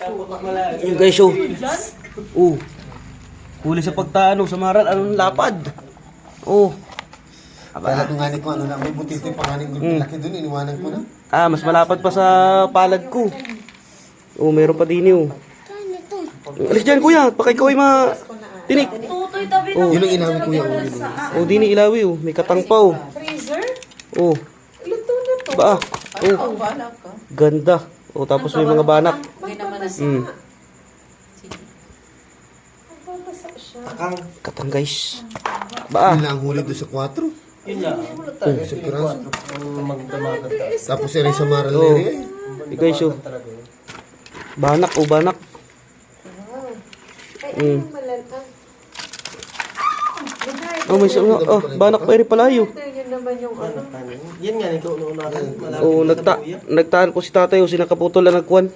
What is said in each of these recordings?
Yun guys, oh. Oh. Huli sa pagtaano, sa maral, anong lapad? Oh. Kala ko nga ni ko, ano na, may butiti pa nga ni laki dun, iniwanan ko na. Ah, mas malapad pa sa palad ko. Oh, meron pa din yun. Alis dyan, kuya. Baka ikaw ay tinik. Tutoy tabi Oh. Yun ang inamin ko yung ulo. Oh, di ni ilawi, oh. May katang pa, oh. freezer. Oh. Luto na to. Ba? Oh. Oh, banak ka. Ganda. Oh, tapos may mga banak. May naman na Mm. Magbabasa siya. Katang, guys. Ba? Yun lang ang huli doon sa 4. Yun lang. Sa piraso. Magdamagan ka. Tapos yung sa Maral Oh. area. Eh, guys, oh. Banak, oh, banak. Ay, Mm. ano malalang. Oh, may oh, banak pa rin pala yun. Yun naman yung ano. Yan nga, ikaw unahan. Oh, nagtaan po si tatay, oh, sinakaputol na nagkuhan.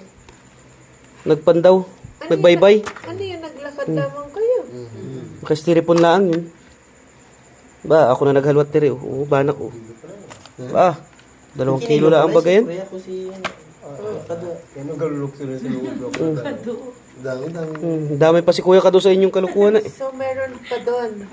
Nagpandaw. Nagbaybay. Ano yun, naglakad lamang kayo? Kastiripon lang yun. Ba, ako na naghalwat tiri. Oo, banak, oh. Ba, 2 kilo lang ang bagay yan. Kaya ko si... Kada. Kaya nagalulok sila sa loob. Dami. Dami pa si kuya Kado sa inyong kalukuhan. So, meron pa doon.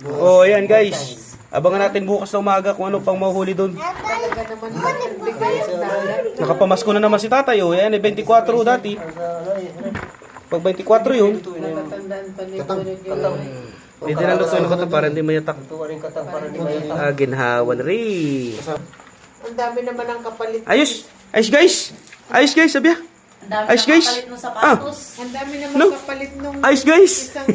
Oh, ayan guys. Abangan natin bukas na umaga kung ano pang mahuli doon. Talaga naman magbigay ang dagat. Nakapamasko na naman si tatay, oh. Ayan, 24 dati. Pag 24 yun, Natatandaan pa ni Kuya yun. pwede na luto ng katang para hindi mayatak. Tuwa rin katang para di mayatak. Ah, ginhawan rin. Ang dami naman ang kapalit. Ayos! Ayos guys! Ayos guys, sabi ah. Ayos guys! Ah, Ang dami naman No. kapalit nung ayos guys! isang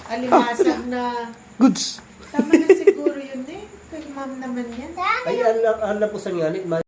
alimasag na Goods! tama na siguro yun eh. Kay ma'am naman yan. Ay, alam po sa nga,